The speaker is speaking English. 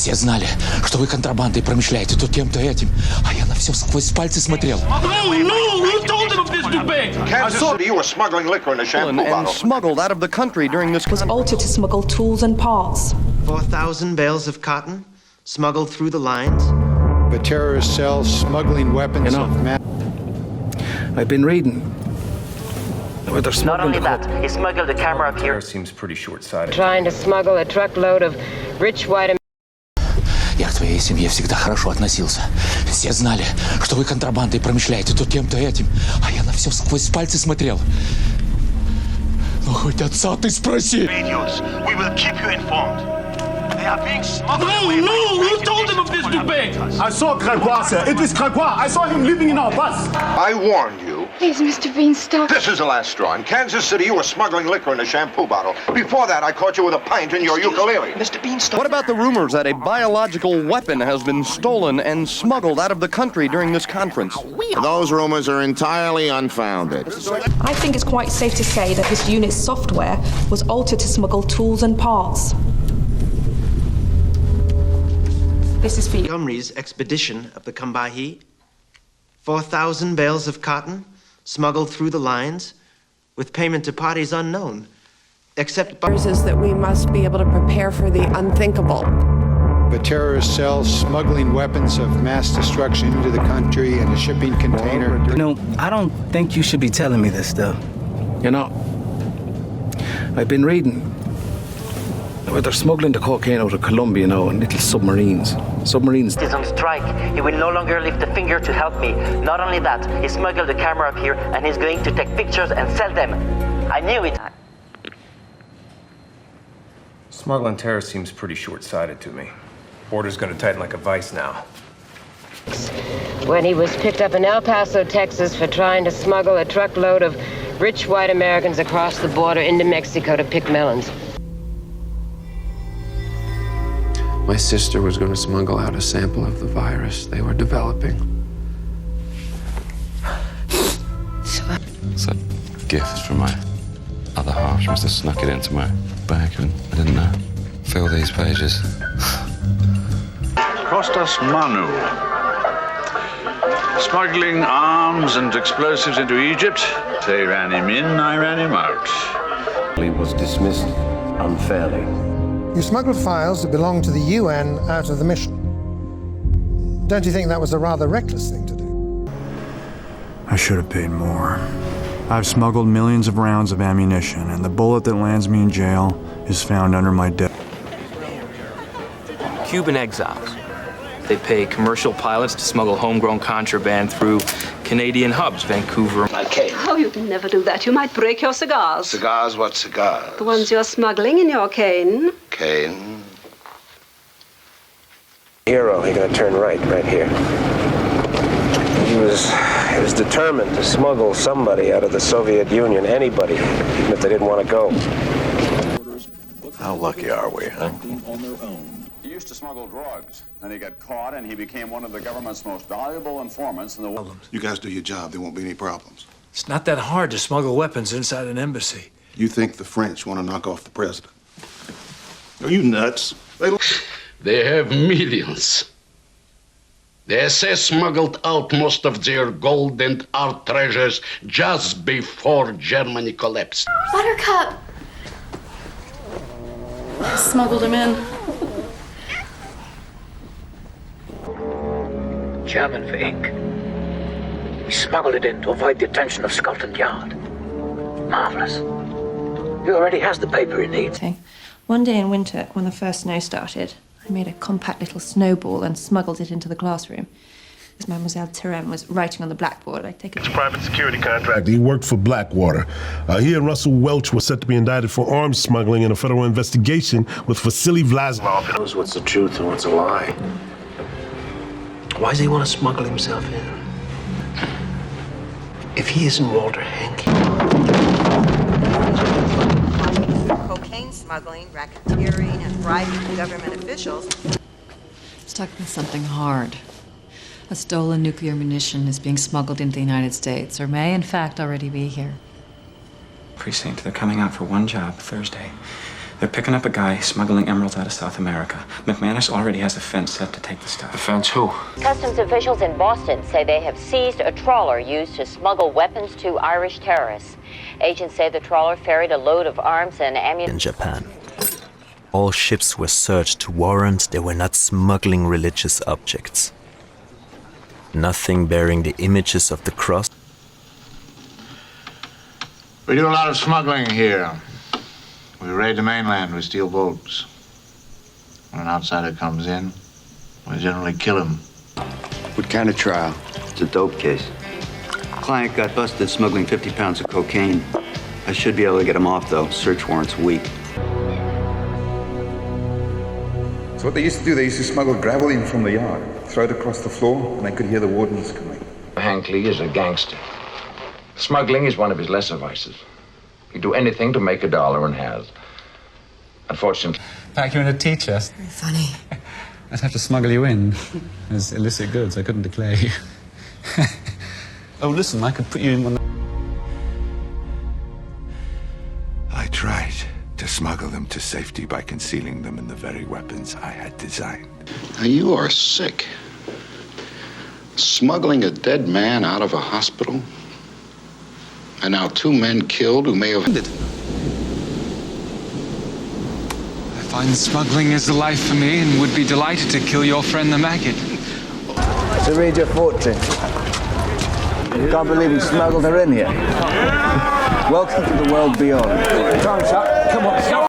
Все знали, что вы контрабандой промышляете, то тем, то этим. А я на все сквозь пальцы смотрел. Kansas City, you were smuggling liquor in a shampoo bottle. And smuggled out of the country during this... Was altered to smuggle tools and parts. 4,000 bales of cotton smuggled through the lines. The terrorist cell smuggling weapons of mass. I've been reading. Not only that, he smuggled the camera up here. Seems pretty short-sighted. Trying to smuggle a truckload of rich white... Я к твоей семье всегда хорошо относился. Все знали, что вы контрабандой промышляете, то тем, то этим. А я на все сквозь пальцы смотрел. Ну хоть отца ты спроси. We will keep you informed. They are being smuggled. No! Who told him of this debate? I saw Grégoire, sir. It was Grégoire. I saw him living in our bus. I warned you. Please, Mr. Bean, stop. This is the last straw. In Kansas City, you were smuggling liquor in a shampoo bottle. Before that, I caught you with a pint in your ukulele. Mr. Bean, stop. What about the rumors that a biological weapon has been stolen and smuggled out of the country during this conference? Those rumors are entirely unfounded. I think it's quite safe to say that this unit's software was altered to smuggle tools and parts. This is for you. Montgomery's expedition of the Combahee. 4,000 bales of cotton smuggled through the lines with payment to parties unknown. Except is that we must be able to prepare for the unthinkable. The terrorist cell smuggling weapons of mass destruction into the country in a shipping container. You know, I don't think you should be telling me this, though. You know, I've been reading. They're smuggling the cocaine out of Colombia now in little submarines. Submarines. He's on strike. He will no longer lift a finger to help me. Not only that, he smuggled the camera up here and he's going to take pictures and sell them. I knew it. Smuggling terror seems pretty short-sighted to me. Border's gonna tighten like a vice now. When he was picked up in El Paso, Texas for trying to smuggle a truckload of rich white Americans across the border into Mexico to pick melons. My sister was going to smuggle out a sample of the virus they were developing. It's a gift from my other half. She must have snuck it into my bag and I didn't know. Fill these pages. Costas Manu. Smuggling arms and explosives into Egypt. They ran him in, I ran him out. He was dismissed unfairly. You smuggled files that belonged to the UN out of the mission. Don't you think that was a rather reckless thing to do? I should have paid more. I've smuggled millions of rounds of ammunition, and the bullet that lands me in jail is found under my desk. Cuban exiles. They pay commercial pilots to smuggle homegrown contraband through Canadian hubs, Vancouver. Okay. Oh, you can never do that. You might break your cigars. Cigars? What cigars? The ones you're smuggling in your cane. Cane? Hero, you're gonna turn right here. He was determined to smuggle somebody out of the Soviet Union, anybody, even if they didn't want to go. How lucky are we, huh? He used to smuggle drugs, and he got caught, and he became one of the government's most valuable informants in the world. You guys do your job, there won't be any problems. It's not that hard to smuggle weapons inside an embassy. You think the French want to knock off the president? Are you nuts? They have millions. The SS smuggled out most of their gold and art treasures just before Germany collapsed. Buttercup! Smuggled him in. German for ink. He smuggled it in to avoid the attention of Scotland Yard. Marvelous. He already has the paper he needs. One day in winter, when the first snow started, I made a compact little snowball and smuggled it into the classroom. As Mademoiselle Thérèse was writing on the blackboard, I'd take a private security contract. He worked for Blackwater. He and Russell Welch were set to be indicted for arms smuggling in a federal investigation with Vasily Vlasov. He knows what's the truth and what's a lie. Why does he want to smuggle himself in? If he isn't Walter Henke. Cocaine smuggling, racketeering, and bribing government officials. Stuck with something hard. A stolen nuclear munition is being smuggled into the United States, or may, in fact, already be here. Precinct, they're coming out for one job Thursday. They're picking up a guy smuggling emeralds out of South America. McManus already has a fence set to take the stuff. The fence who? Customs officials in Boston say they have seized a trawler used to smuggle weapons to Irish terrorists. Agents say the trawler ferried a load of arms and ammunition. In Japan, all ships were searched to warrant they were not smuggling religious objects. Nothing bearing the images of the cross. We do a lot of smuggling here. We raid the mainland with steel boats. When an outsider comes in, we generally kill him. What kind of trial? It's a dope case. Client got busted smuggling 50 pounds of cocaine. I should be able to get him off, though. Search warrant's weak. So what they used to do, they used to smuggle gravel in from the yard, throw it across the floor, and they could hear the wardens coming. Hank Lee is a gangster. Smuggling is one of his lesser vices. He'd do anything to make $1 and has. Unfortunately. Pack you in to teach us. Very funny. I'd have to smuggle you in as illicit goods. I couldn't declare you. Oh, listen, I could put you in one. I tried to smuggle them to safety by concealing them in the very weapons I had designed. Now, you are sick. Smuggling a dead man out of a hospital? And now 2 men killed who may have... I find smuggling is the life for me and would be delighted to kill your friend the maggot. To read your fortune. Can't believe we smuggled her in here. Welcome to the world beyond. Time's up. Come on.